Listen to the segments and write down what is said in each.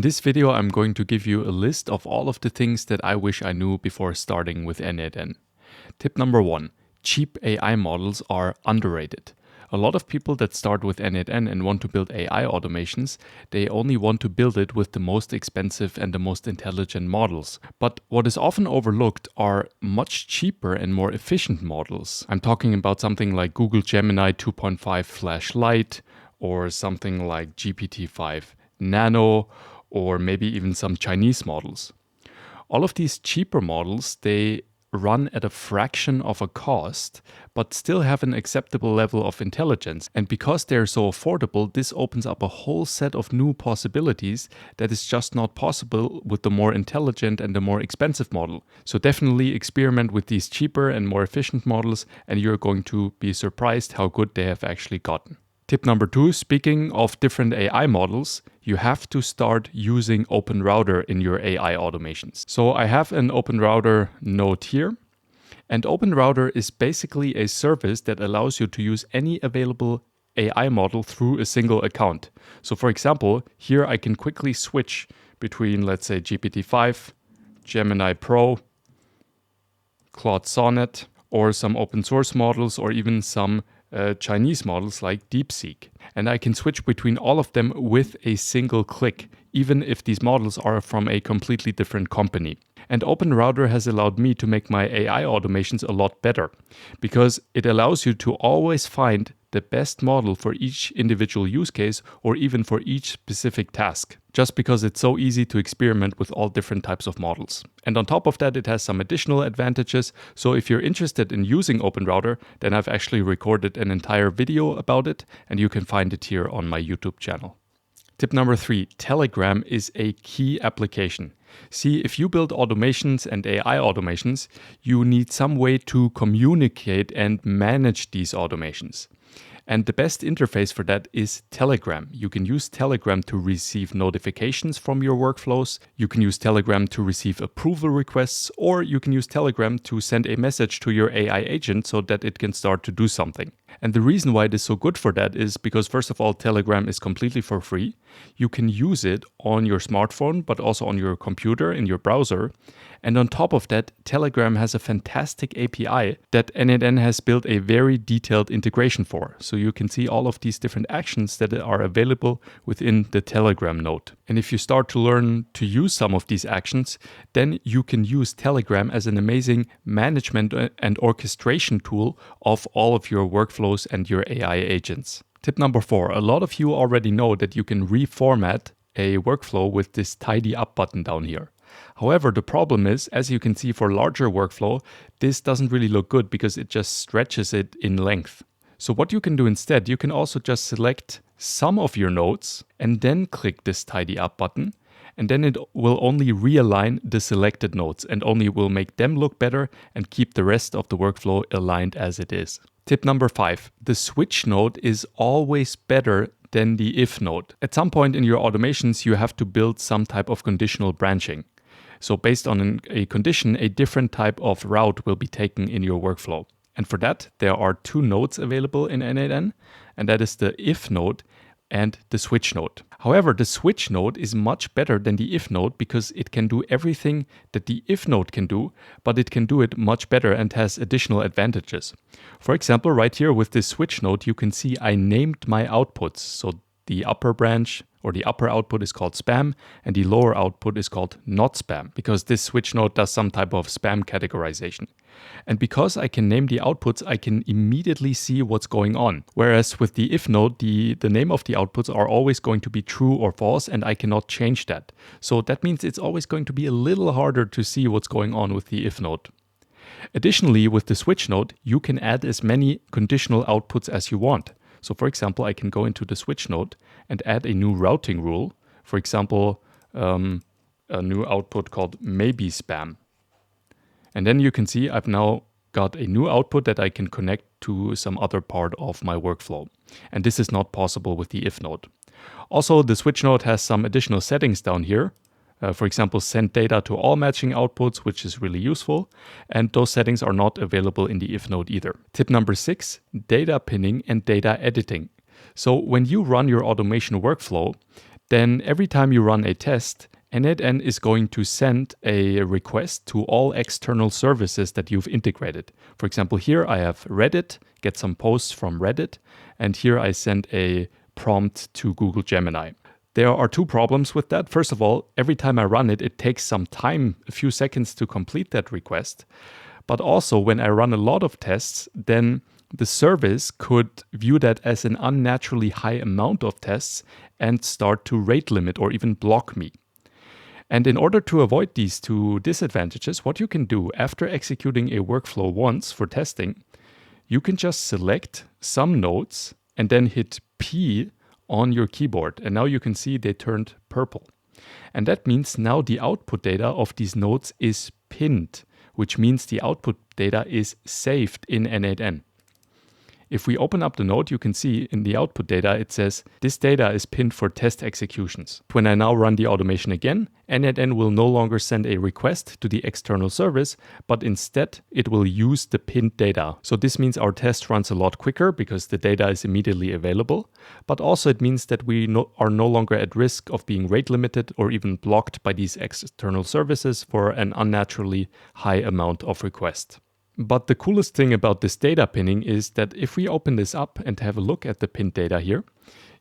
In this video, I'm going to give you a list of all of the things that I wish I knew before starting with n8n. Tip number 1. Cheap AI models are underrated. A lot of people that start with n8n and want to build AI automations, they only want to build it with the most expensive and the most intelligent models. But what is often overlooked are much cheaper and more efficient models. I'm talking about something like Google Gemini 2.5 Flash Lite, or something like GPT-5 Nano, or maybe even some Chinese models. All of these cheaper models, they run at a fraction of a cost, but still have an acceptable level of intelligence. And because they're so affordable, this opens up a whole set of new possibilities that is just not possible with the more intelligent and the more expensive model. So definitely experiment with these cheaper and more efficient models, and you're going to be surprised how good they have actually gotten. Tip number 2, speaking of different AI models, you have to start using OpenRouter in your AI automations. So I have an OpenRouter node here, and OpenRouter is basically a service that allows you to use any available AI model through a single account. So for example, here I can quickly switch between, let's say, GPT-5, Gemini Pro, Claude Sonnet, or some open source models, or even some Chinese models like DeepSeek. And I can switch between all of them with a single click, even if these models are from a completely different company. And OpenRouter has allowed me to make my AI automations a lot better, because it allows you to always find the best model for each individual use case or even for each specific task, just because it's so easy to experiment with all different types of models. And on top of that, it has some additional advantages. So if you're interested in using OpenRouter, then I've actually recorded an entire video about it, and you can find it here on my YouTube channel. Tip number 3, Telegram is a key application. See, if you build automations and AI automations, you need some way to communicate and manage these automations. And the best interface for that is Telegram. You can use Telegram to receive notifications from your workflows. You can use Telegram to receive approval requests, or you can use Telegram to send a message to your AI agent so that it can start to do something. And the reason why it is so good for that is because, first of all, Telegram is completely for free. You can use it on your smartphone, but also on your computer in your browser. And on top of that, Telegram has a fantastic API that n8n has built a very detailed integration for. So you can see all of these different actions that are available within the Telegram node. And if you start to learn to use some of these actions, then you can use Telegram as an amazing management and orchestration tool of all of your workflows and your AI agents. Tip number 4, a lot of you already know that you can reformat a workflow with this tidy up button down here. However, the problem is, as you can see for larger workflow, this doesn't really look good because it just stretches it in length. So what you can do instead, you can also just select some of your nodes and then click this tidy up button, and then it will only realign the selected nodes and only will make them look better and keep the rest of the workflow aligned as it is. Tip number 5, the switch node is always better than the if node. At some point in your automations, you have to build some type of conditional branching. So based on a condition, a different type of route will be taken in your workflow. And for that, there are 2 nodes available in n8n, and that is the if node and the switch node. However, the switch node is much better than the if node because it can do everything that the if node can do, but it can do it much better and has additional advantages. For example, right here with this switch node, you can see I named my outputs. So the upper branch or the upper output is called spam, and the lower output is called not spam, because this switch node does some type of spam categorization. And because I can name the outputs, I can immediately see what's going on. Whereas with the if node, the name of the outputs are always going to be true or false, and I cannot change that. So that means it's always going to be a little harder to see what's going on with the if node. Additionally, with the switch node, you can add as many conditional outputs as you want. So for example, I can go into the switch node and add a new routing rule. For example, a new output called maybe spam. And then you can see I've now got a new output that I can connect to some other part of my workflow. And this is not possible with the if node. Also, the switch node has some additional settings down here. For example, send data to all matching outputs, which is really useful. And those settings are not available in the if node either. Tip number 6, data pinning and data editing. So when you run your automation workflow, then every time you run a test, n8n is going to send a request to all external services that you've integrated. For example, here I have Reddit, get some posts from Reddit, and here I send a prompt to Google Gemini. There are two problems with that. First of all, every time I run it, it takes some time, a few seconds to complete that request. But also when I run a lot of tests, then the service could view that as an unnaturally high amount of tests and start to rate limit or even block me. And in order to avoid these two disadvantages, what you can do after executing a workflow once for testing, you can just select some nodes and then hit P on your keyboard. And now you can see they turned purple. And that means now the output data of these nodes is pinned, which means the output data is saved in n8n. If we open up the node, you can see in the output data, it says this data is pinned for test executions. When I now run the automation again, n8n will no longer send a request to the external service, but instead it will use the pinned data. So this means our test runs a lot quicker because the data is immediately available, but also it means that we are no longer at risk of being rate limited or even blocked by these external services for an unnaturally high amount of requests. But the coolest thing about this data pinning is that if we open this up and have a look at the pinned data here,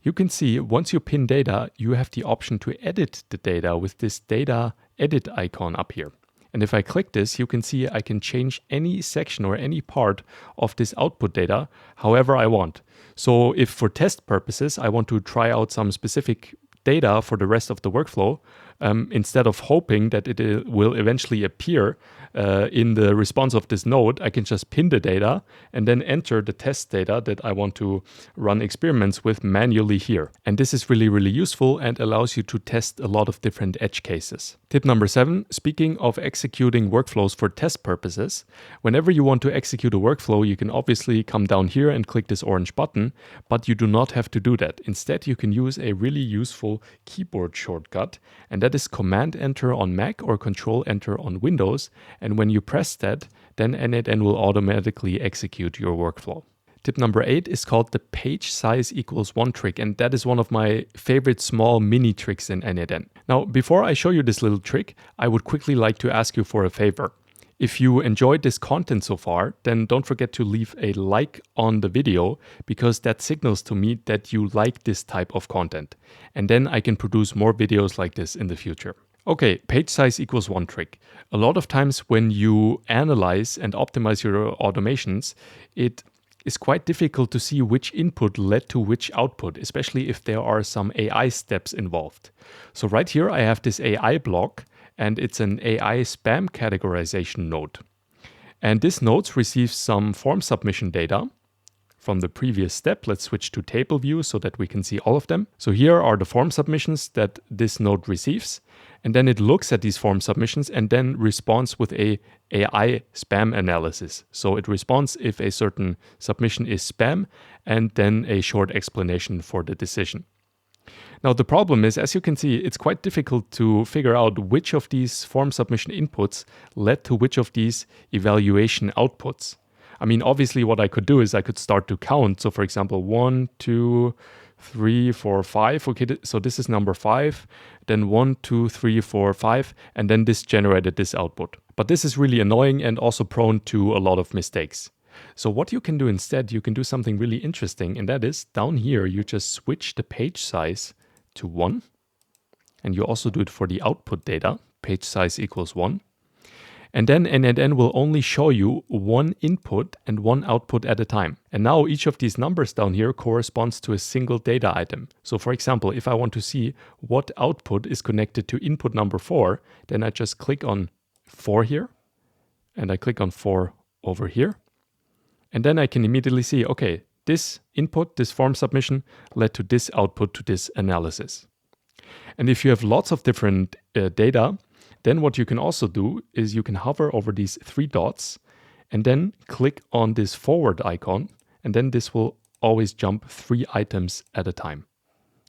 you can see once you pin data, you have the option to edit the data with this data edit icon up here. And if I click this, you can see I can change any section or any part of this output data however I want. So if for test purposes, I want to try out some specific data for the rest of the workflow, instead of hoping that it will eventually appear in the response of this node, I can just pin the data and then enter the test data that I want to run experiments with manually here. And this is really, really useful and allows you to test a lot of different edge cases. Tip number 7, speaking of executing workflows for test purposes, whenever you want to execute a workflow, you can obviously come down here and click this orange button, but you do not have to do that. Instead, you can use a really useful keyboard shortcut, and that is Command Enter on Mac or Control Enter on Windows. And when you press that, then n8n will automatically execute your workflow. Tip number 8 is called the page size equals 1 trick, and that is one of my favorite small mini tricks in n8n. Now, before I show you this little trick, I would quickly like to ask you for a favor. If you enjoyed this content so far, then don't forget to leave a like on the video, because that signals to me that you like this type of content. And then I can produce more videos like this in the future. Okay, page size equals 1 trick. A lot of times when you analyze and optimize your automations, it is quite difficult to see which input led to which output, especially if there are some AI steps involved. So right here I have this AI block, and it's an AI spam categorization node. And this node receives some form submission data from the previous step. Let's switch to table view so that we can see all of them. So here are the form submissions that this node receives. And then it looks at these form submissions and then responds with a AI spam analysis. So it responds if a certain submission is spam and then a short explanation for the decision. Now the problem is, as you can see, it's quite difficult to figure out which of these form submission inputs led to which of these evaluation outputs. I mean, obviously what I could do is I could start to count. So for example, 1, 2, 3, 4, 5. Okay, so this is number 5. Then 1, 2, 3, 4, 5. And then this generated this output. But this is really annoying and also prone to a lot of mistakes. So what you can do instead, you can do something really interesting. And that is down here, you just switch the page size to 1. And you also do it for the output data, page size equals 1. And then n8n will only show you one input and one output at a time. And now each of these numbers down here corresponds to a single data item. So for example, if I want to see what output is connected to input number 4, then I just click on 4 here, and I click on 4 over here. And then I can immediately see, okay, this input, this form submission led to this output, to this analysis. And if you have lots of different data, then what you can also do is you can hover over these 3 dots and then click on this forward icon, and then this will always jump 3 items at a time.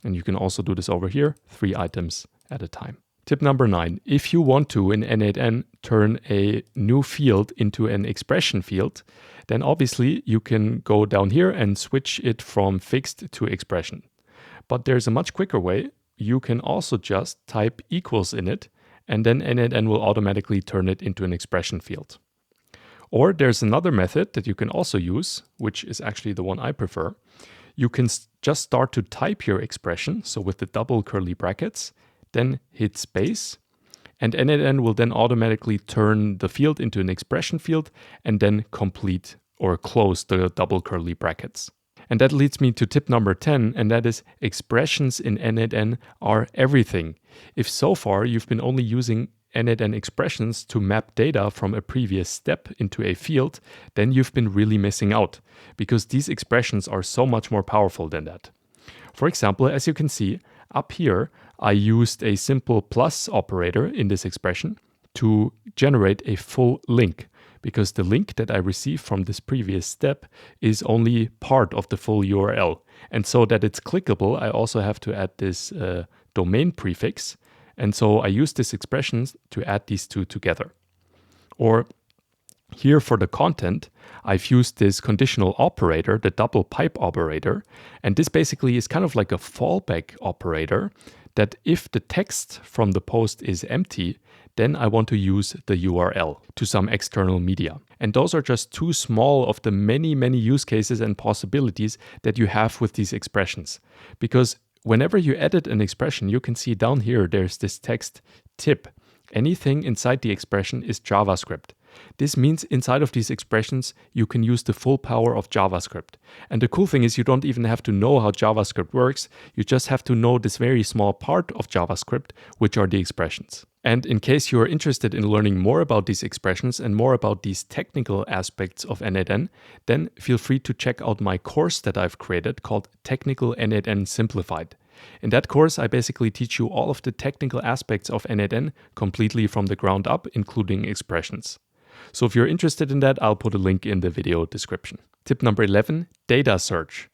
And you can also do this over here, 3 items at a time. Tip number 9, if you want to in n8n turn a new field into an expression field, then obviously you can go down here and switch it from fixed to expression. But there's a much quicker way. you can also just type equals in it, and then n8n will automatically turn it into an expression field. Or there's another method that you can also use, which is actually the one I prefer. You can just start to type your expression, so with the double curly brackets, then hit space, and n8n will then automatically turn the field into an expression field and then complete or close the double curly brackets. And that leads me to tip number 10, and that is expressions in n8n are everything. If so far you've been only using n8n expressions to map data from a previous step into a field, then you've been really missing out, because these expressions are so much more powerful than that. For example, as you can see, up here, I used a simple plus operator in this expression to generate a full link, because the link that I received from this previous step is only part of the full URL. And so that it's clickable, I also have to add this domain prefix. And so I use this expression to add these two together. Or here for the content, I've used this conditional operator, the double pipe operator. And this basically is kind of like a fallback operator that if the text from the post is empty, then I want to use the URL to some external media. And those are just two small of the many, many use cases and possibilities that you have with these expressions. Because whenever you edit an expression, you can see down here, there's this text tip. Anything inside the expression is JavaScript. This means inside of these expressions, you can use the full power of JavaScript. And the cool thing is you don't even have to know how JavaScript works. You just have to know this very small part of JavaScript, which are the expressions. And in case you are interested in learning more about these expressions and more about these technical aspects of n8n, then feel free to check out my course that I've created called Technical n8n Simplified. In that course, I basically teach you all of the technical aspects of n8n completely from the ground up, including expressions. So if you're interested in that, I'll put a link in the video description. Tip number 11, data search.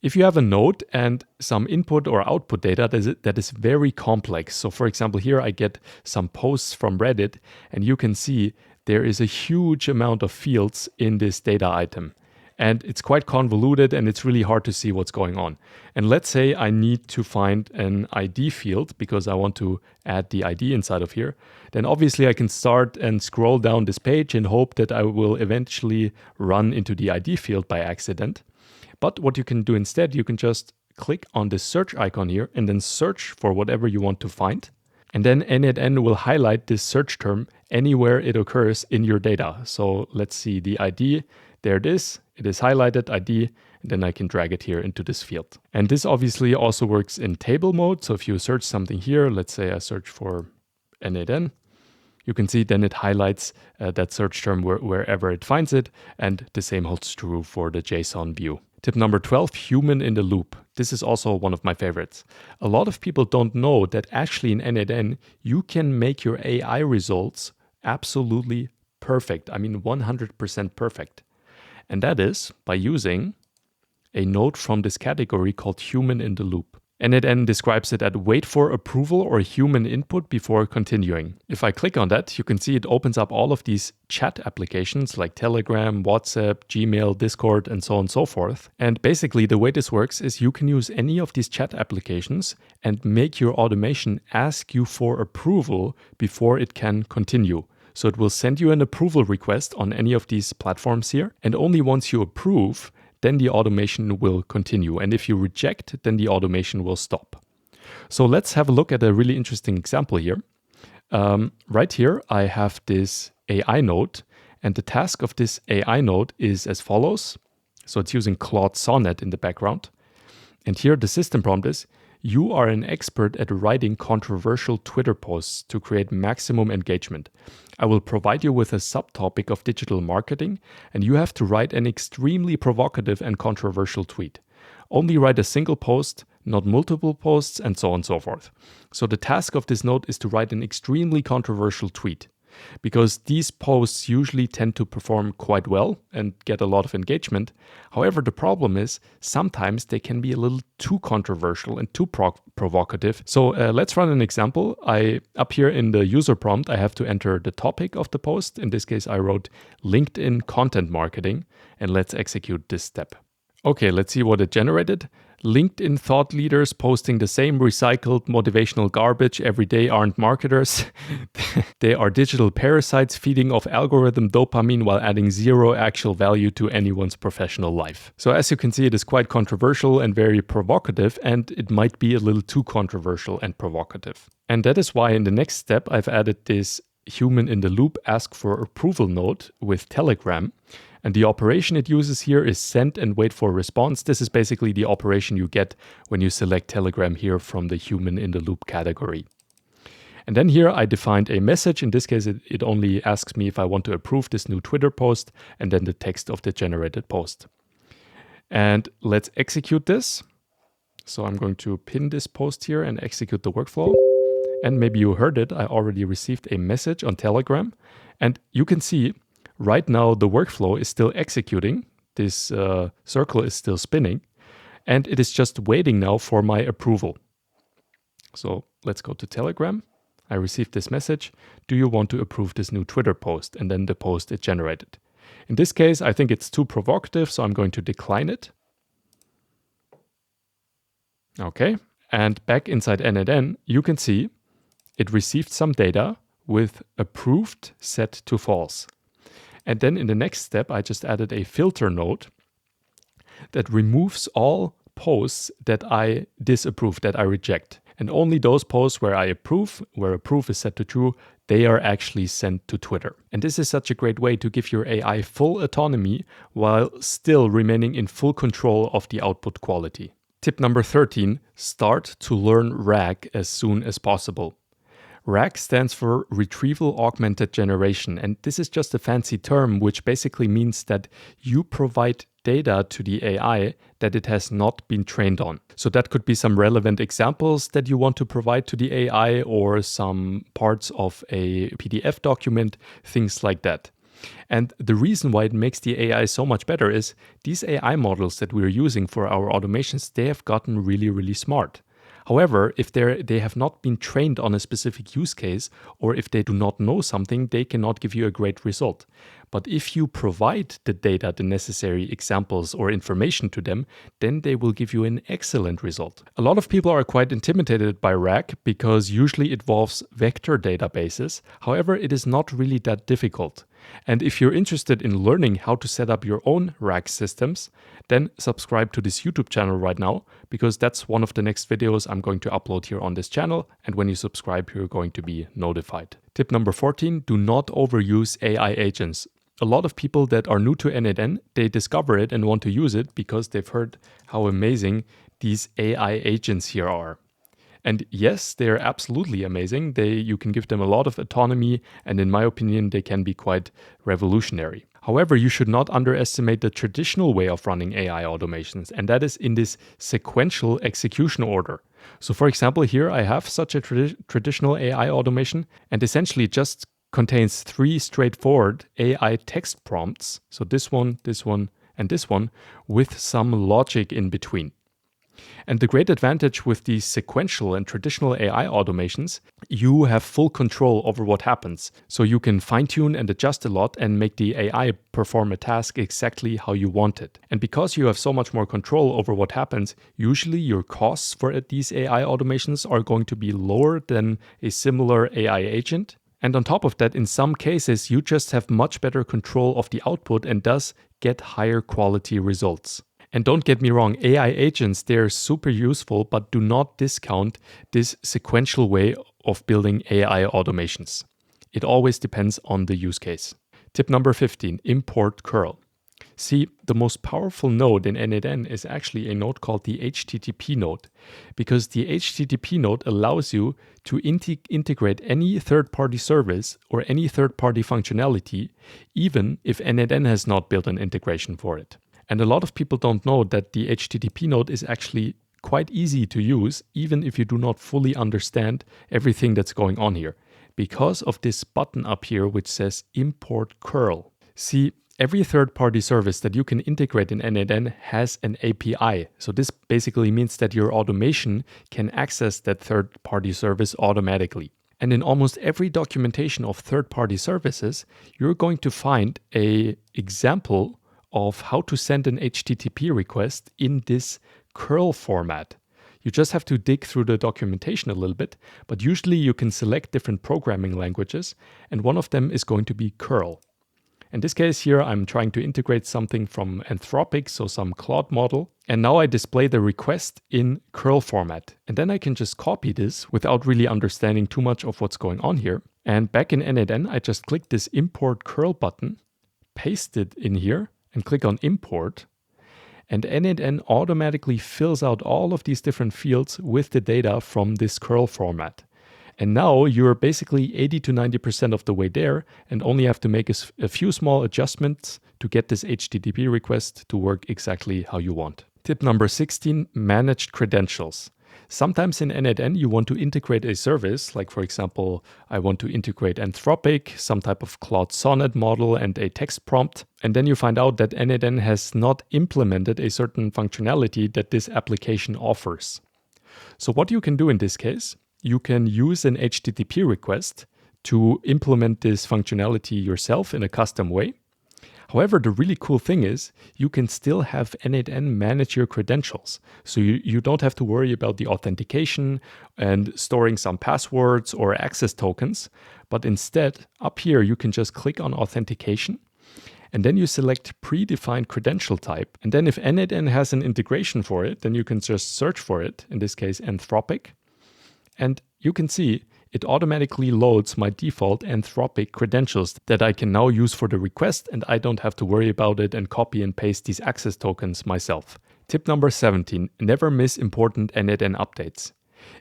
If you have a node and some input or output data that is very complex, so for example, here I get some posts from Reddit, and you can see there is a huge amount of fields in this data item. And it's quite convoluted and it's really hard to see what's going on. And let's say I need to find an ID field because I want to add the ID inside of here. Then obviously I can start and scroll down this page and hope that I will eventually run into the ID field by accident. But what you can do instead, you can just click on this search icon here and then search for whatever you want to find. And then n8n will highlight this search term anywhere it occurs in your data. So let's see the ID. There it is highlighted ID, and then I can drag it here into this field. And this obviously also works in table mode. So if you search something here, let's say I search for n8n, you can see then it highlights that search term wherever it finds it. And the same holds true for the JSON view. Tip number 12, human in the loop. This is also one of my favorites. A lot of people don't know that actually in n8n, you can make your AI results absolutely perfect. I mean, 100% perfect. And that is by using a node from this category called human in the loop. n8n describes it as wait for approval or human input before continuing. If I click on that, you can see it opens up all of these chat applications like Telegram, WhatsApp, Gmail, Discord, and so on and so forth. And basically the way this works is you can use any of these chat applications and make your automation ask you for approval before it can continue. So it will send you an approval request on any of these platforms here. And only once you approve, then the automation will continue. And if you reject, then the automation will stop. So let's have a look at a really interesting example here. Right here, I have this AI node. And the task of this AI node is as follows. So it's using Claude Sonnet in the background. And here the system prompt is, you are an expert at writing controversial Twitter posts to create maximum engagement. I will provide you with a subtopic of digital marketing, and you have to write an extremely provocative and controversial tweet. Only write a single post, not multiple posts, and so on and so forth. So the task of this node is to write an extremely controversial tweet, because these posts usually tend to perform quite well and get a lot of engagement. However, the problem is sometimes they can be a little too controversial and too provocative. So let's run an example. Up here in the user prompt, I have to enter the topic of the post. In this case, I wrote LinkedIn content marketing, and let's execute this step. Okay, let's see what it generated. LinkedIn thought leaders posting the same recycled motivational garbage every day aren't marketers. They are digital parasites feeding off algorithm dopamine while adding zero actual value to anyone's professional life. So as you can see, it is quite controversial and very provocative, and it might be a little too controversial and provocative. And that is why in the next step, I've added this human in the loop ask for approval node with Telegram. And the operation it uses here is send and wait for a response. This is basically the operation you get when you select Telegram here from the human in the loop category. And then here I defined a message. In this case, it only asks me if I want to approve this new Twitter post and then the text of the generated post. And let's execute this. So I'm going to pin this post here and execute the workflow. And maybe you heard it, I already received a message on Telegram. And you can see right now, the workflow is still executing. This circle is still spinning, and it is just waiting now for my approval. So let's go to Telegram. I received this message. Do you want to approve this new Twitter post? And then the post it generated. In this case, I think it's too provocative, so I'm going to decline it. Okay, and back inside n8n, you can see it received some data with approved set to false. And then in the next step, I just added a filter node that removes all posts that I disapprove, that I reject. And only those posts where I approve, where approve is set to true, they are actually sent to Twitter. And this is such a great way to give your AI full autonomy while still remaining in full control of the output quality. Tip number 13, start to learn RAG as soon as possible. RAG stands for Retrieval Augmented Generation, and this is just a fancy term which basically means that you provide data to the AI that it has not been trained on. So that could be some relevant examples that you want to provide to the AI or some parts of a PDF document, things like that. And the reason why it makes the AI so much better is these AI models that we're using for our automations, they have gotten really, really smart. However, if they have not been trained on a specific use case, or if they do not know something, they cannot give you a great result. But if you provide the data, the necessary examples or information to them, then they will give you an excellent result. A lot of people are quite intimidated by RAG because usually it involves vector databases. However, it is not really that difficult. And if you're interested in learning how to set up your own RAG systems, then subscribe to this YouTube channel right now, because that's one of the next videos I'm going to upload here on this channel. And when you subscribe, you're going to be notified. Tip number 14, do not overuse AI agents. A lot of people that are new to n8n, they discover it and want to use it because they've heard how amazing these AI agents here are. And yes, they are absolutely amazing. You can give them a lot of autonomy, and in my opinion, they can be quite revolutionary. However, you should not underestimate the traditional way of running AI automations, and that is in this sequential execution order. So for example, here I have such a traditional AI automation, and essentially just contains 3 straightforward AI text prompts. So this one, and this one, with some logic in between. And the great advantage with these sequential and traditional AI automations, you have full control over what happens. So you can fine-tune and adjust a lot and make the AI perform a task exactly how you want it. And because you have so much more control over what happens, usually your costs for these AI automations are going to be lower than a similar AI agent. And on top of that, in some cases, you just have much better control of the output and thus get higher quality results. And don't get me wrong, AI agents, they're super useful, but do not discount this sequential way of building AI automations. It always depends on the use case. Tip number 15, import curl. See, the most powerful node in n8n is actually a node called the HTTP node, because the HTTP node allows you to integrate any third-party service or any third-party functionality, even if n8n has not built an integration for it. And a lot of people don't know that the HTTP node is actually quite easy to use, even if you do not fully understand everything that's going on here, because of this button up here which says import curl. See, every third-party service that you can integrate in n8n has an API. So this basically means that your automation can access that third-party service automatically. And in almost every documentation of third-party services, you're going to find an example of how to send an HTTP request in this curl format. You just have to dig through the documentation a little bit, but usually you can select different programming languages, and one of them is going to be curl. In this case here, I'm trying to integrate something from Anthropic, so some Claude model. And now I display the request in curl format. And then I can just copy this without really understanding too much of what's going on here. And back in n8n, I just click this import curl button, paste it in here, and click on import. And n8n automatically fills out all of these different fields with the data from this curl format. And now you're basically 80 to 90% of the way there and only have to make a few small adjustments to get this HTTP request to work exactly how you want. Tip number 16, managed credentials. Sometimes in n8n you want to integrate a service, like for example, I want to integrate Anthropic, some type of Claude Sonnet model and a text prompt. And then you find out that n8n has not implemented a certain functionality that this application offers. So what you can do in this case, you can use an HTTP request to implement this functionality yourself in a custom way. However, the really cool thing is you can still have n8n manage your credentials. So you don't have to worry about the authentication and storing some passwords or access tokens. But instead, up here, you can just click on authentication. And then you select predefined credential type. And then if n8n has an integration for it, then you can just search for it, in this case, Anthropic. And you can see it automatically loads my default Anthropic credentials that I can now use for the request, and I don't have to worry about it and copy and paste these access tokens myself. Tip number 17, never miss important n8n updates.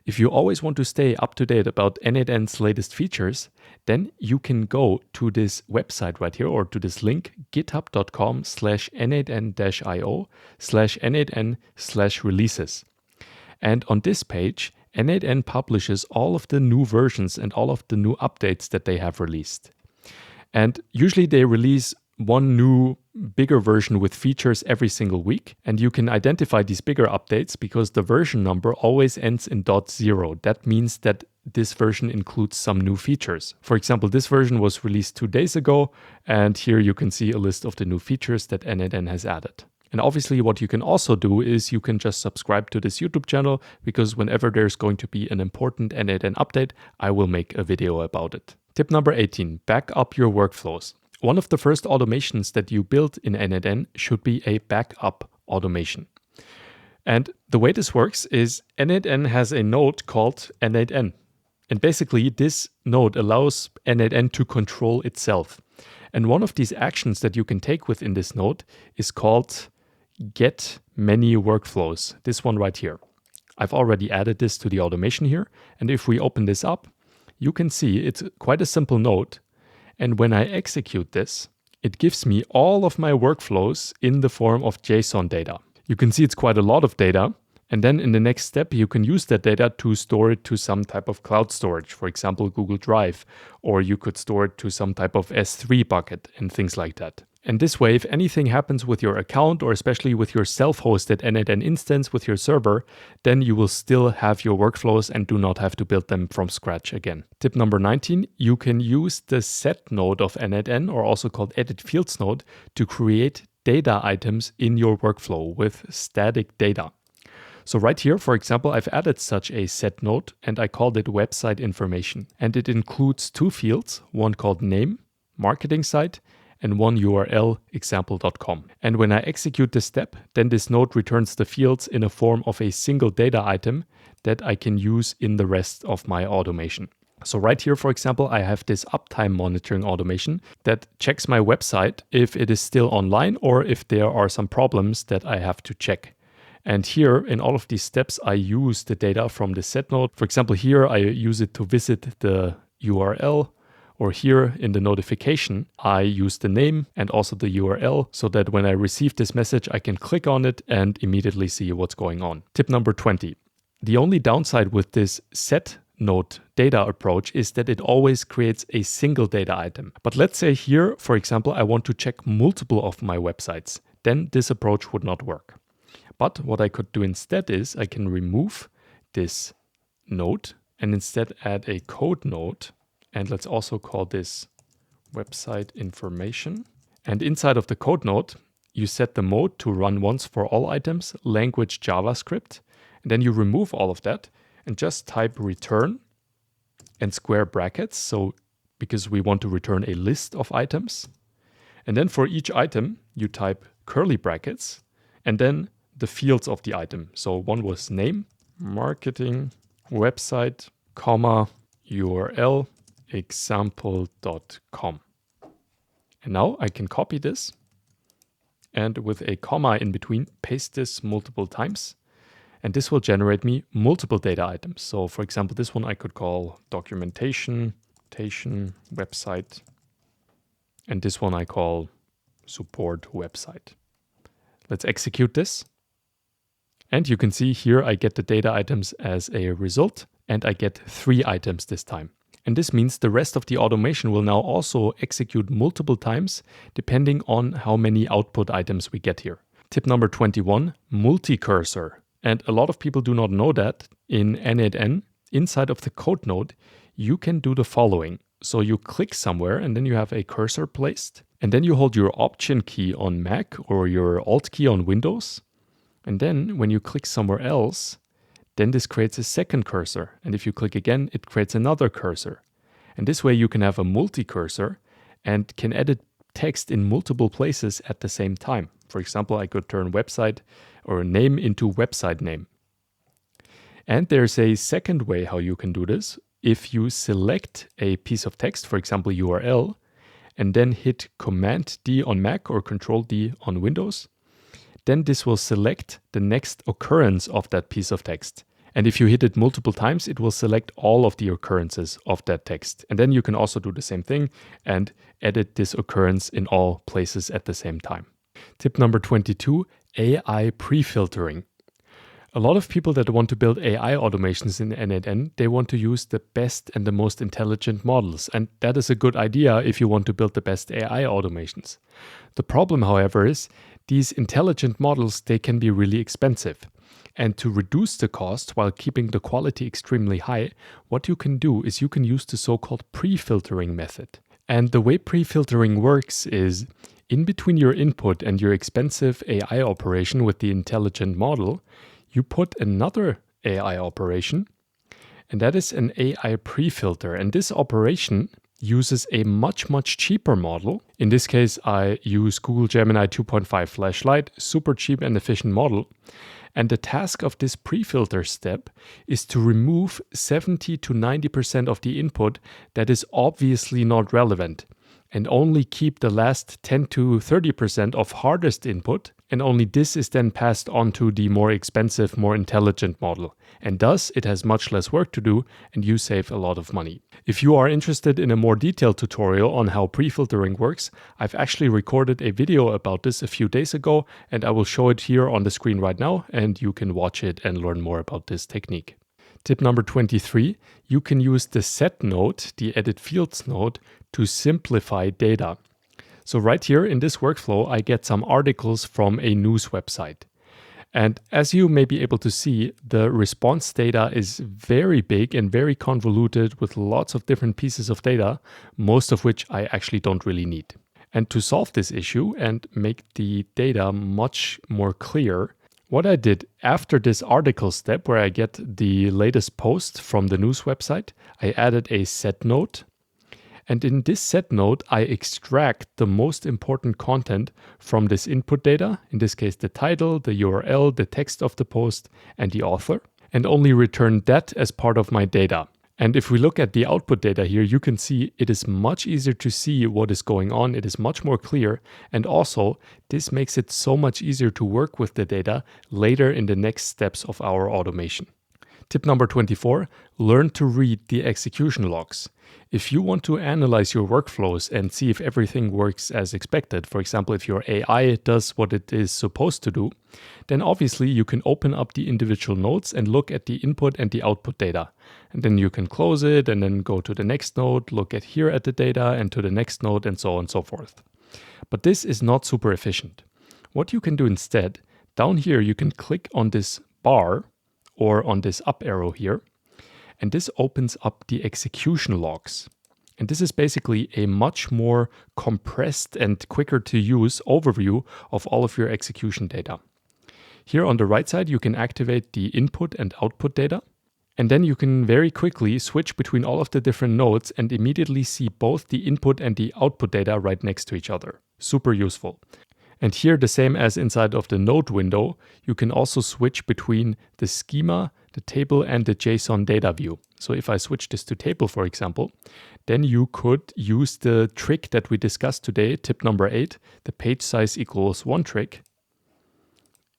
If you always want to stay up to date about n8n's latest features, then you can go to this website right here or to this link, github.com/n8n-io/n8n/releases. And on this page, n8n publishes all of the new versions and all of the new updates that they have released. And usually they release one new bigger version with features every single week. And you can identify these bigger updates because the version number always ends in .0. That means that this version includes some new features. For example, this version was released 2 days ago, and here you can see a list of the new features that n8n has added. And obviously what you can also do is you can just subscribe to this YouTube channel, because whenever there's going to be an important n8n update, I will make a video about it. Tip number 18, back up your workflows. One of the first automations that you build in n8n should be a backup automation. And the way this works is n8n has a node called n8n. And basically this node allows n8n to control itself. And one of these actions that you can take within this node is called get many workflows, this one right here. I've already added this to the automation here. And if we open this up, you can see it's quite a simple node. And when I execute this, it gives me all of my workflows in the form of JSON data. You can see it's quite a lot of data. And then in the next step, you can use that data to store it to some type of cloud storage, for example, Google Drive, or you could store it to some type of S3 bucket and things like that. And this way, if anything happens with your account, or especially with your self-hosted n8n instance with your server, then you will still have your workflows and do not have to build them from scratch again. Tip number 19, you can use the set node of n8n, or also called edit fields node, to create data items in your workflow with static data. So right here, for example, I've added such a set node and I called it website information. And it includes 2 fields, one called name, marketing site, and one URL, example.com. And when I execute this step, then this node returns the fields in a form of a single data item that I can use in the rest of my automation. So right here, for example, I have this uptime monitoring automation that checks my website if it is still online or if there are some problems that I have to check. And here, in all of these steps, I use the data from the set node. For example, here I use it to visit the URL, or here in the notification, I use the name and also the URL so that when I receive this message, I can click on it and immediately see what's going on. Tip number 20. The only downside with this set node data approach is that it always creates a single data item. But let's say here, for example, I want to check multiple of my websites. Then this approach would not work. But what I could do instead is I can remove this node and instead add a code node. And let's also call this website information. And inside of the code node, you set the mode to run once for all items, language JavaScript, and then you remove all of that and just type return and square brackets. So because we want to return a list of items. And then for each item, you type curly brackets and then the fields of the item. So one was name, marketing, website, comma, URL, example.com. And now I can copy this and with a comma in between, paste this multiple times. And this will generate me multiple data items. So for example, this one I could call documentation, website. And this one I call support website. Let's execute this. And you can see here I get the data items as a result, and I get 3 items this time. And this means the rest of the automation will now also execute multiple times, depending on how many output items we get here. Tip number 21, multi-cursor. And a lot of people do not know that in n8n, inside of the code node, you can do the following. So you click somewhere and then you have a cursor placed. And then you hold your Option key on Mac or your Alt key on Windows. And then when you click somewhere else, then this creates a second cursor. And if you click again, it creates another cursor. And this way you can have a multi-cursor and can edit text in multiple places at the same time. For example, I could turn website or name into website name. And there's a second way how you can do this. If you select a piece of text, for example, URL, and then hit Command D on Mac or Control D on Windows, then this will select the next occurrence of that piece of text. And if you hit it multiple times, it will select all of the occurrences of that text. And then you can also do the same thing and edit this occurrence in all places at the same time. Tip number 22, AI pre-filtering. A lot of people that want to build AI automations in n8n, they want to use the best and the most intelligent models. And that is a good idea if you want to build the best AI automations. The problem, however, is these intelligent models, they can be really expensive. And to reduce the cost while keeping the quality extremely high, what you can do is you can use the so-called pre-filtering method. And the way pre-filtering works is in between your input and your expensive AI operation with the intelligent model, you put another AI operation, and that is an AI pre-filter. And this operation uses a much cheaper model. In this case, I use Google Gemini 2.5 Flashlight, super cheap and efficient model. And the task of this pre-filter step is to remove 70 to 90% of the input that is obviously not relevant, and only keep the last 10 to 30% of hardest input, and only this is then passed on to the more expensive, more intelligent model. And thus, it has much less work to do, and you save a lot of money. If you are interested in a more detailed tutorial on how pre-filtering works, I've actually recorded a video about this a few days ago, and I will show it here on the screen right now, and you can watch it and learn more about this technique. Tip number 23, you can use the set node, the edit fields node, to simplify data. So right here in this workflow, I get some articles from a news website. And as you may be able to see, the response data is very big and very convoluted with lots of different pieces of data, most of which I actually don't really need. And to solve this issue and make the data much more clear, what I did after this article step where I get the latest post from the news website, I added a set node. And in this set node, I extract the most important content from this input data, in this case the title, the URL, the text of the post, and the author, and only return that as part of my data. And if we look at the output data here, you can see it is much easier to see what is going on. It is much more clear. And also, this makes it so much easier to work with the data later in the next steps of our automation. Tip number 24, learn to read the execution logs. If you want to analyze your workflows and see if everything works as expected, for example, if your AI does what it is supposed to do, then obviously you can open up the individual nodes and look at the input and the output data. And then you can close it and then go to the next node, look at here at the data and to the next node and so on and so forth. But this is not super efficient. What you can do instead, down here you can click on this bar or on this up arrow here, and this opens up the execution logs. And this is basically a much more compressed and quicker to use overview of all of your execution data. Here on the right side, you can activate the input and output data. And then you can very quickly switch between all of the different nodes and immediately see both the input and the output data right next to each other. Super useful. And here, the same as inside of the node window, you can also switch between the schema, the table, and the JSON data view. So if I switch this to table, for example, then you could use the trick that we discussed today, tip number 8, the page size equals 1 trick.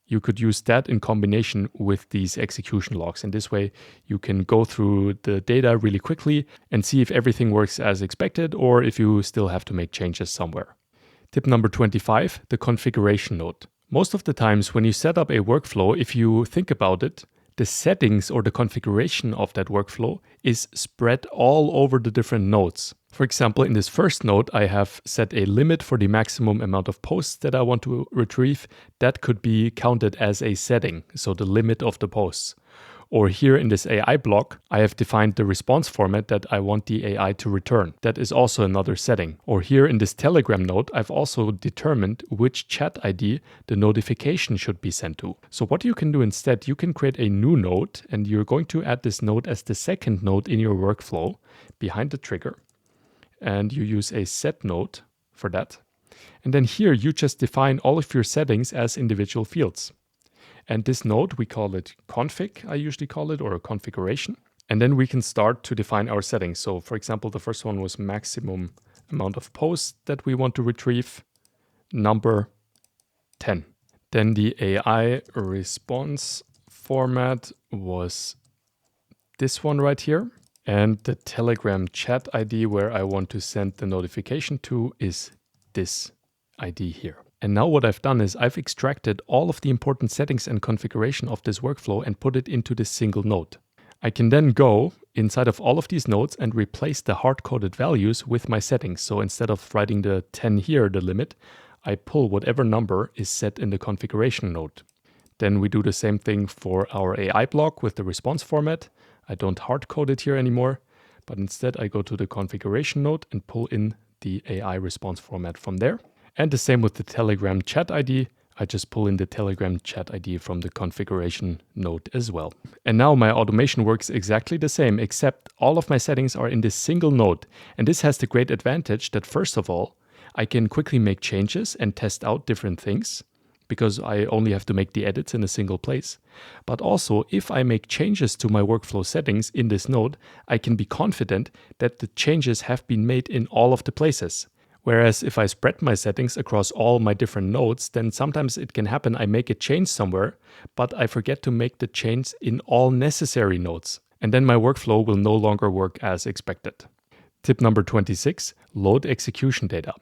You could use that in combination with these execution logs. And this way you can go through the data really quickly and see if everything works as expected or if you still have to make changes somewhere. Tip number 25, the configuration node. Most of the times when you set up a workflow, if you think about it, the settings or the configuration of that workflow is spread all over the different nodes. For example, in this first node, I have set a limit for the maximum amount of posts that I want to retrieve. That could be counted as a setting, so the limit of the posts. Or here in this AI block, I have defined the response format that I want the AI to return. That is also another setting. Or here in this Telegram node, I've also determined which chat ID the notification should be sent to. So what you can do instead, you can create a new node and you're going to add this node as the second node in your workflow behind the trigger. And you use a set node for that. And then here you just define all of your settings as individual fields. And this node, we call it config, I usually call it, or a configuration. And then we can start to define our settings. So for example, the first one was maximum amount of posts that we want to retrieve, number 10. Then the AI response format was this one right here. And the Telegram chat ID where I want to send the notification to is this ID here. And now what I've done is I've extracted all of the important settings and configuration of this workflow and put it into this single node. I can then go inside of all of these nodes and replace the hard-coded values with my settings. So instead of writing the 10 here, the limit, I pull whatever number is set in the configuration node. Then we do the same thing for our AI block with the response format. I don't hard-code it here anymore, but instead I go to the configuration node and pull in the AI response format from there. And the same with the Telegram chat ID. I just pull in the Telegram chat ID from the configuration node as well. And now my automation works exactly the same, except all of my settings are in this single node. And this has the great advantage that first of all, I can quickly make changes and test out different things because I only have to make the edits in a single place. But also, if I make changes to my workflow settings in this node, I can be confident that the changes have been made in all of the places. Whereas if I spread my settings across all my different nodes, then sometimes it can happen I make a change somewhere, but I forget to make the change in all necessary nodes. And then my workflow will no longer work as expected. Tip number 26, load execution data.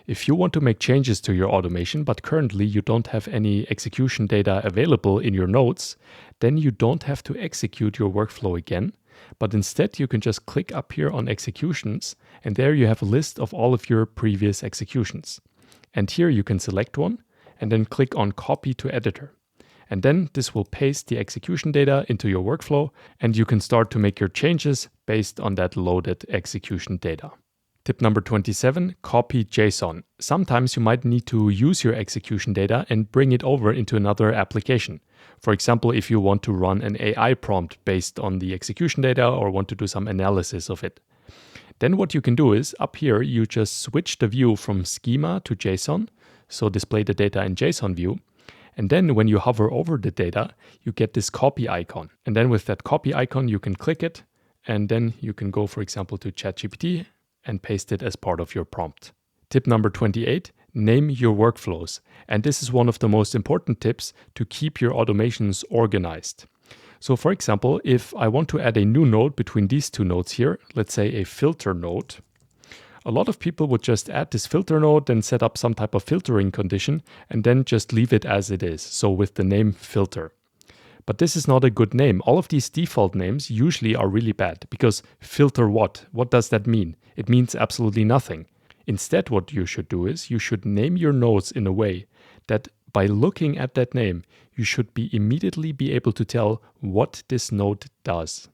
If you want to make changes to your automation, but currently you don't have any execution data available in your nodes, then you don't have to execute your workflow again. But instead, you can just click up here on executions, and there you have a list of all of your previous executions. And here you can select one, and then click on copy to editor. And then this will paste the execution data into your workflow, and you can start to make your changes based on that loaded execution data. Tip number 27, copy JSON. Sometimes you might need to use your execution data and bring it over into another application. For example, if you want to run an AI prompt based on the execution data or want to do some analysis of it. Then what you can do is up here, you just switch the view from schema to JSON. So display the data in JSON view. And then when you hover over the data, you get this copy icon. And then with that copy icon, you can click it. And then you can go, for example, to ChatGPT and paste it as part of your prompt. Tip number 28, name your workflows. And this is one of the most important tips to keep your automations organized. So for example, if I want to add a new node between these two nodes here, let's say a filter node, a lot of people would just add this filter node, then set up some type of filtering condition, and then just leave it as it is. So with the name filter. But this is not a good name. All of these default names usually are really bad because filter what? What does that mean? It means absolutely nothing. Instead, what you should do is you should name your nodes in a way that by looking at that name, you should immediately be able to tell what this node does.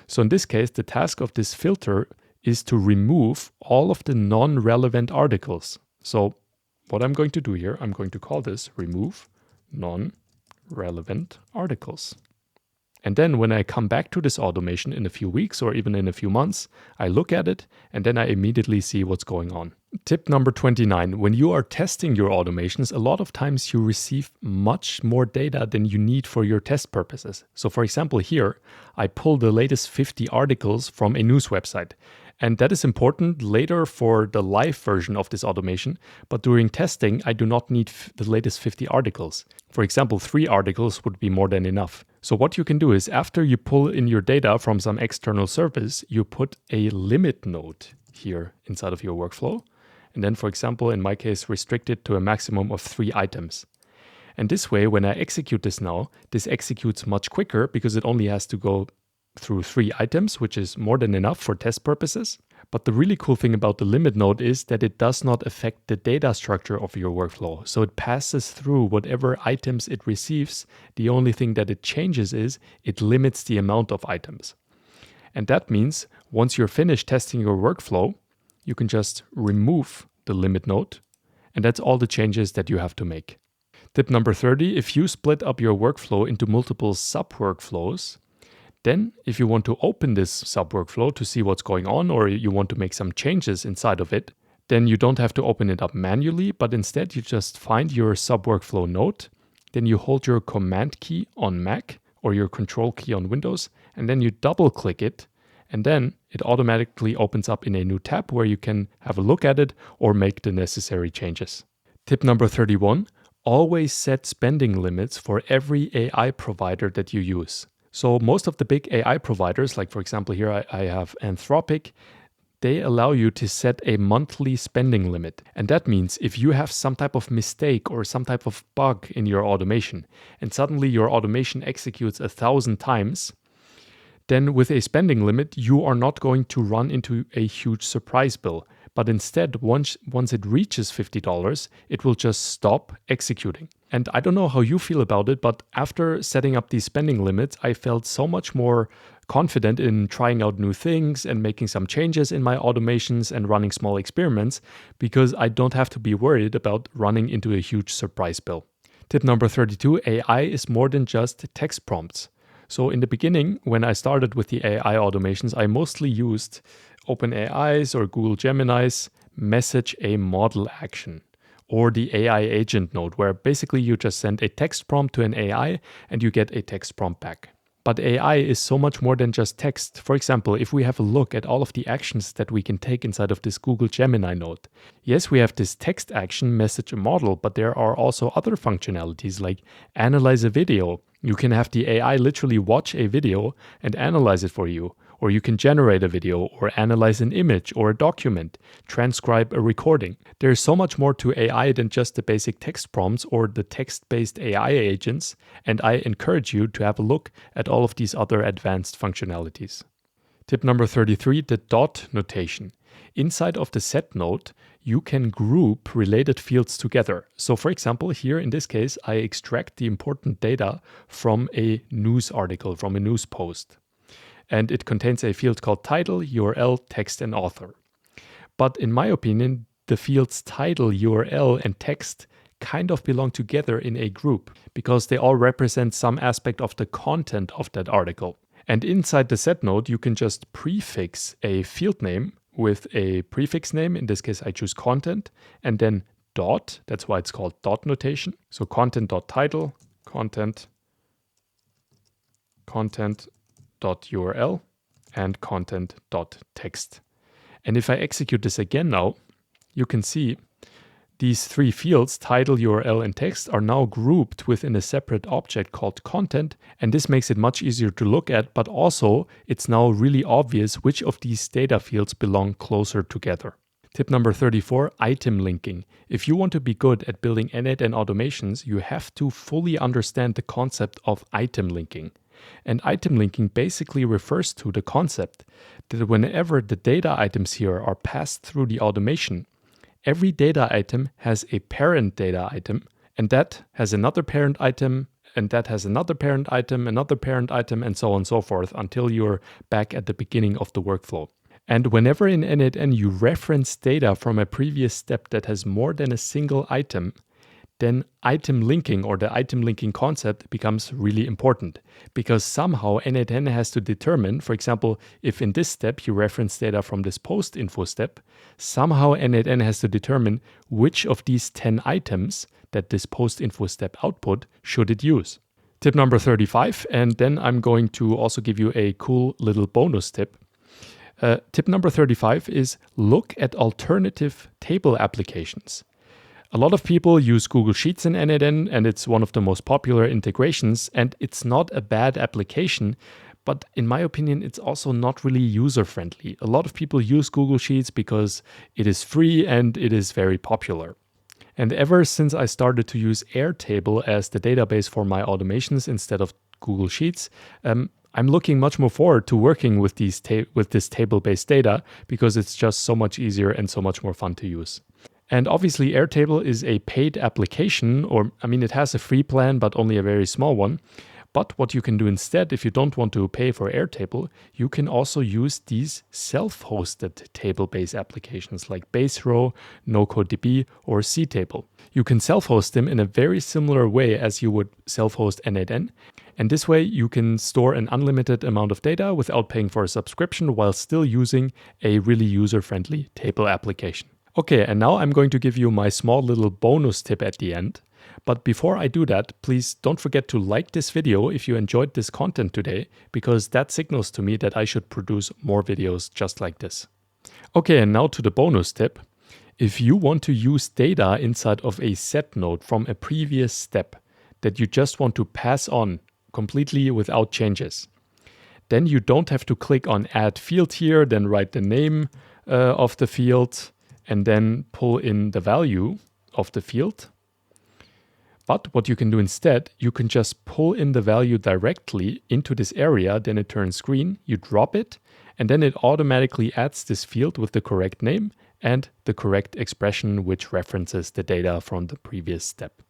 So in this case, the task of this filter is to remove all of the non-relevant articles. So what I'm going to do here, I'm going to call this remove non-relevant articles. And then when I come back to this automation in a few weeks or even in a few months, I look at it and then I immediately see what's going on. Tip number 29, when you are testing your automations, a lot of times you receive much more data than you need for your test purposes. So for example, here, I pull the latest 50 articles from a news website. And that is important later for the live version of this automation, but during testing, I do not need the latest 50 articles. For example, 3 articles would be more than enough. So what you can do is after you pull in your data from some external service, you put a limit node here inside of your workflow. And then, for example, in my case, restrict it to a maximum of 3 items. And this way, when I execute this now, this executes much quicker because it only has to go through 3 items, which is more than enough for test purposes. But the really cool thing about the limit node is that it does not affect the data structure of your workflow. So it passes through whatever items it receives. The only thing that it changes is it limits the amount of items. And that means once you're finished testing your workflow, you can just remove the limit node. And that's all the changes that you have to make. Tip number 30, if you split up your workflow into multiple sub-workflows, then if you want to open this sub-workflow to see what's going on or you want to make some changes inside of it, then you don't have to open it up manually, but instead you just find your sub-workflow node, then you hold your command key on Mac or your control key on Windows, and then you double click it, and then it automatically opens up in a new tab where you can have a look at it or make the necessary changes. Tip number 31, always set spending limits for every AI provider that you use. So most of the big AI providers, like for example here I have Anthropic, they allow you to set a monthly spending limit. And that means if you have some type of mistake or some type of bug in your automation and suddenly your automation executes 1,000 times, then with a spending limit, you are not going to run into a huge surprise bill. But instead, once it reaches $50, it will just stop executing. And I don't know how you feel about it, but after setting up these spending limits, I felt so much more confident in trying out new things and making some changes in my automations and running small experiments because I don't have to be worried about running into a huge surprise bill. Tip number 32, AI is more than just text prompts. So in the beginning, when I started with the AI automations, I mostly used OpenAI's or Google Gemini's message a model action or the AI agent node, where basically you just send a text prompt to an AI and you get a text prompt back. But AI is so much more than just text. For example, if we have a look at all of the actions that we can take inside of this Google Gemini node. Yes, we have this text action, message a model, but there are also other functionalities like analyze a video. You can have the AI literally watch a video and analyze it for you. Or you can generate a video or analyze an image or a document, transcribe a recording. There's so much more to AI than just the basic text prompts or the text-based AI agents, and I encourage you to have a look at all of these other advanced functionalities. Tip number 33, the dot notation. Inside of the set node, you can group related fields together. So for example, here in this case, I extract the important data from a news article, from a news post. And it contains a field called title, URL, text, and author. But in my opinion, the fields title, URL, and text kind of belong together in a group because they all represent some aspect of the content of that article. And inside the set node, you can just prefix a field name with a prefix name. In this case, I choose content, and then dot. That's why it's called dot notation. So content.title, content.url, and content.text. And if I execute this again now, you can see these 3 fields, title, URL, and text, are now grouped within a separate object called content. And this makes it much easier to look at, but also it's now really obvious which of these data fields belong closer together. Tip number 34, item linking. If you want to be good at building n8n automations, you have to fully understand the concept of item linking. And item linking basically refers to the concept that whenever the data items here are passed through the automation, every data item has a parent data item, and that has another parent item, and that has another parent item, another parent item, and so on and so forth until you're back at the beginning of the workflow. And whenever in n8n you reference data from a previous step that has more than a single item, then item linking or the item linking concept becomes really important, because somehow n8n has to determine, for example, if in this step you reference data from this post info step, somehow n8n has to determine which of these 10 items that this post info step output should it use. Tip number 35, and then I'm going to also give you a cool little bonus tip. Tip number 35 is look at alternative table applications. A lot of people use Google Sheets in n8n, and it's one of the most popular integrations, and it's not a bad application, but in my opinion, it's also not really user-friendly. A lot of people use Google Sheets because it is free and it is very popular. And ever since I started to use Airtable as the database for my automations instead of Google Sheets, I'm looking much more forward to working with this table-based data, because it's just so much easier and so much more fun to use. And obviously Airtable is a paid application, it has a free plan, but only a very small one. But what you can do instead, if you don't want to pay for Airtable, you can also use these self-hosted table-based applications like BaseRow, NoCodeDB, or CTable. You can self-host them in a very similar way as you would self-host n8n. And this way you can store an unlimited amount of data without paying for a subscription while still using a really user-friendly table application. Okay, and now I'm going to give you my small little bonus tip at the end. But before I do that, please don't forget to like this video if you enjoyed this content today, because that signals to me that I should produce more videos just like this. Okay, and now to the bonus tip. If you want to use data inside of a set node from a previous step that you just want to pass on completely without changes, then you don't have to click on add field here, then write the name of the field, and then pull in the value of the field. But what you can do instead, you can just pull in the value directly into this area, then it turns green, you drop it, and then it automatically adds this field with the correct name and the correct expression which references the data from the previous step.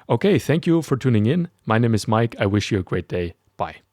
Okay, thank you for tuning in. My name is Mike. I wish you a great day. Bye.